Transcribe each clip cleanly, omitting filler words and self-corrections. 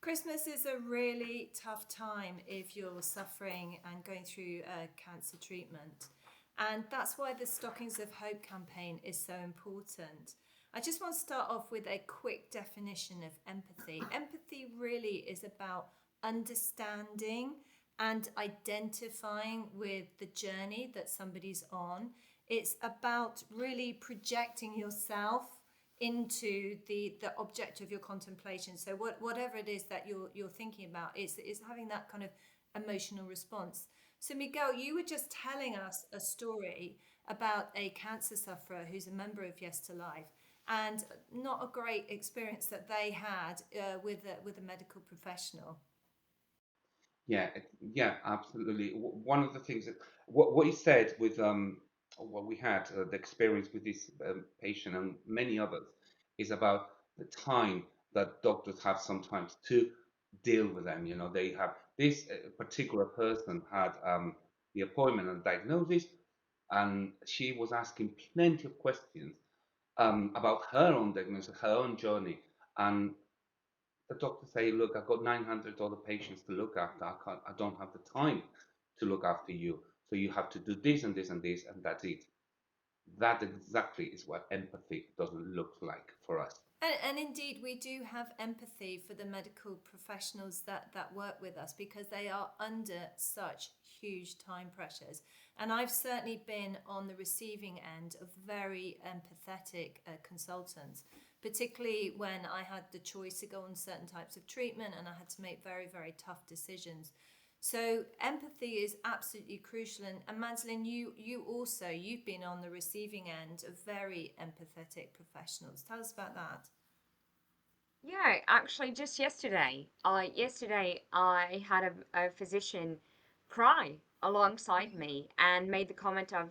Christmas is a really tough time if you're suffering and going through cancer treatment. And that's why the Stockings of Hope campaign is so important. I just want to start off with a quick definition of empathy. Empathy really is about understanding and identifying with the journey that somebody's on. It's about really projecting yourself into the object of your contemplation. So whatever it is that you're thinking about is having that kind of emotional response. So Miguel, you were just telling us a story about a cancer sufferer who's a member of Yes to Life, and not a great experience that they had with a medical professional. Yeah, yeah, absolutely. One of the things that what he said with what we had the experience with this patient and many others is about the time that doctors have sometimes to deal with them. You know, they have this particular person had the appointment and diagnosis, and she was asking plenty of questions about her own diagnosis, her own journey, and the doctor say, look, I've got 900 other patients to look after. I don't have the time to look after you. So you have to do this and this and this, and that's it. That exactly is what empathy doesn't look like for us. And indeed, we do have empathy for the medical professionals that work with us because they are under such huge time pressures. And I've certainly been on the receiving end of very empathetic consultants, particularly when I had the choice to go on certain types of treatment and I had to make very, very tough decisions. So empathy is absolutely crucial. And Madeleine, you also you've been on the receiving end of very empathetic professionals. Tell us about that. Yeah, actually, just yesterday I had a physician cry alongside me and made the comment of,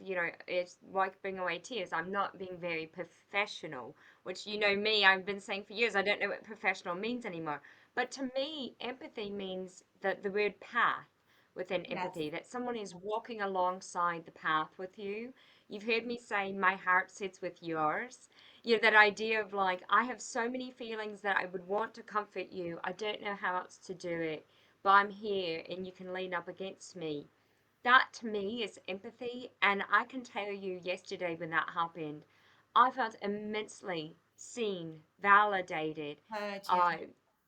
it's wiping away tears. I'm not being very professional, which me, I've been saying for years, I don't know what professional means anymore. But to me, empathy means that the word path within Yes. empathy, that someone is walking alongside the path with you. You've heard me say my heart sits with yours. That idea of like, I have so many feelings that I would want to comfort you. I don't know how else to do it, but I'm here and you can lean up against me. That to me is empathy. And I can tell you, yesterday when that happened, I felt immensely seen, validated, Heard, yeah. uh,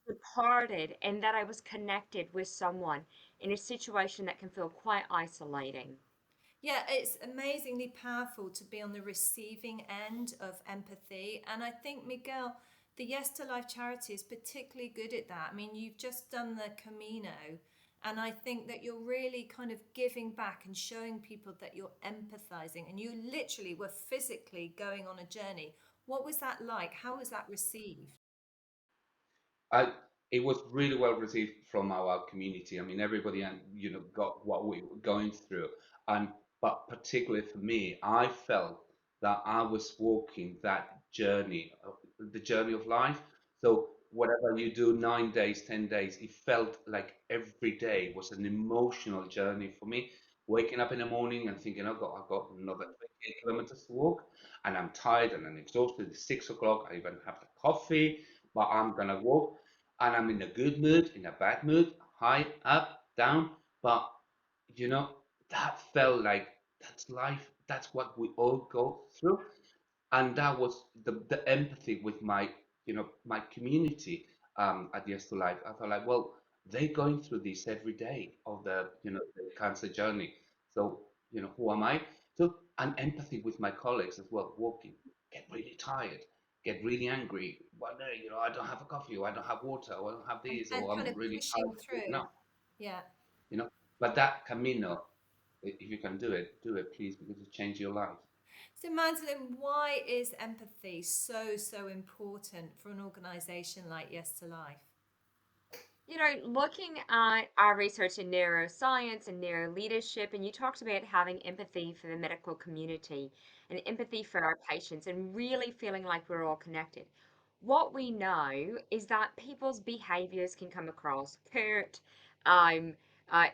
supported, and that I was connected with someone in a situation that can feel quite isolating. Yeah, it's amazingly powerful to be on the receiving end of empathy. And I think, Miguel, the Yes to Life charity is particularly good at that. I mean, you've just done the Camino, and I think that you're really kind of giving back and showing people that you're empathizing, and you literally were physically going on a journey. What was that like? How was that received? I, it was really well received from our community. I mean, everybody and got what we were going through, and but particularly for me, I felt that I was walking that journey, the journey of life. So whatever you do, 9 days, 10 days, it felt like every day was an emotional journey for me. Waking up in the morning and thinking, I've got another 28 kilometers to walk, and I'm tired and I'm exhausted. It's 6 o'clock. I even have the coffee, but I'm gonna walk and I'm in a good mood, in a bad mood, high, up, down. But you know, that felt like that's life. That's what we all go through, and that was the empathy with my my community at Yes to Life. I thought like, well, they're going through this every day of the the cancer journey. So who am I? So and empathy with my colleagues as well. Walking, get really tired, get really angry. One day, I don't have a coffee, or I don't have water, or I don't have this, And or kind I'm of really tired pushing of waking through. up. Yeah. You know, but that Camino, if you can do it, please, because it changed your life. So, Madeleine, why is empathy so important for an organization like Yes to Life? Looking at our research in neuroscience and neuro leadership, and you talked about having empathy for the medical community and empathy for our patients and really feeling like we're all connected. What we know is that people's behaviors can come across curt, um,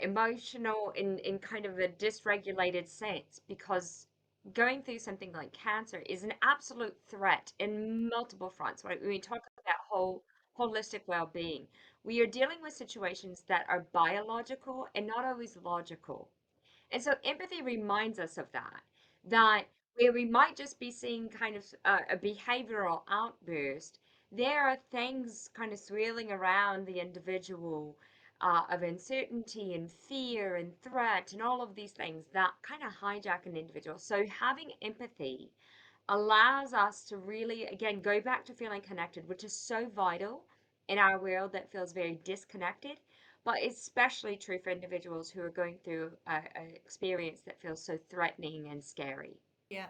emotional, in kind of a dysregulated sense because going through something like cancer is an absolute threat in multiple fronts. Right? When we talk about whole holistic well-being. We are dealing with situations that are biological and not always logical. And so empathy reminds us of that, that where we might just be seeing kind of a behavioral outburst, there are things kind of swirling around the individual of uncertainty and fear and threat and all of these things that kind of hijack an individual. So having empathy allows us to really, again, go back to feeling connected, which is so vital in our world that feels very disconnected, but especially true for individuals who are going through an experience that feels so threatening and scary. Yeah.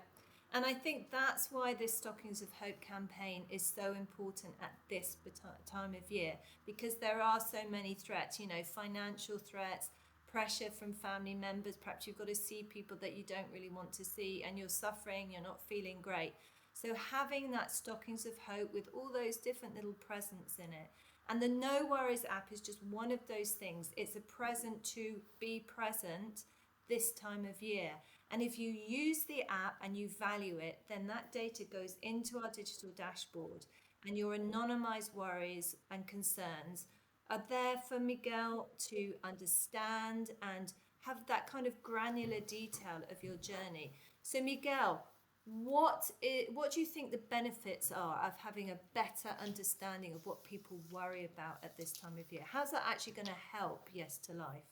And I think that's why this Stockings of Hope campaign is so important at this time of year, because there are so many threats, financial threats, pressure from family members. Perhaps you've got to see people that you don't really want to see and you're suffering, you're not feeling great. So having that Stockings of Hope with all those different little presents in it. And the NoWorries app is just one of those things. It's a present to be present this time of year. And if you use the app and you value it, then that data goes into our digital dashboard, and your anonymized worries and concerns are there for Miguel to understand and have that kind of granular detail of your journey. So, Miguel, what do you think the benefits are of having a better understanding of what people worry about at this time of year? How's that actually going to help Yes to Life?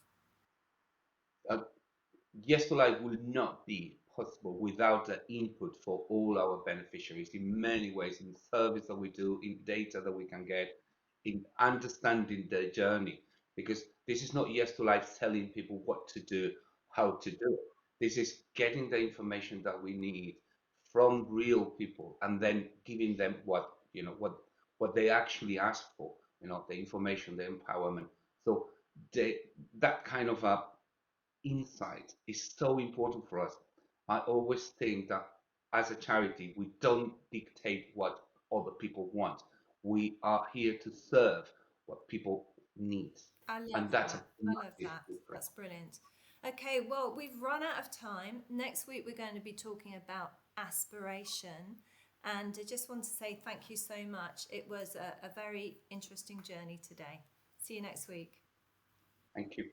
Uh, Yes to Life will not be possible without the input for all our beneficiaries in many ways, in service that we do, in data that we can get, in understanding their journey. Because this is not Yes to Life telling people what to do, how to do it. This is getting the information that we need from real people and then giving them what they actually ask for, the information, the empowerment. So they, that kind of a insight is so important for us. I always think that as a charity, we don't dictate what other people want. We are here to serve what people need. I love And that's a that. I love massive that. difference. That's brilliant. Okay, well, we've run out of time. Next week, we're going to be talking about aspiration. And I just want to say thank you so much. It was a very interesting journey today. See you next week. Thank you.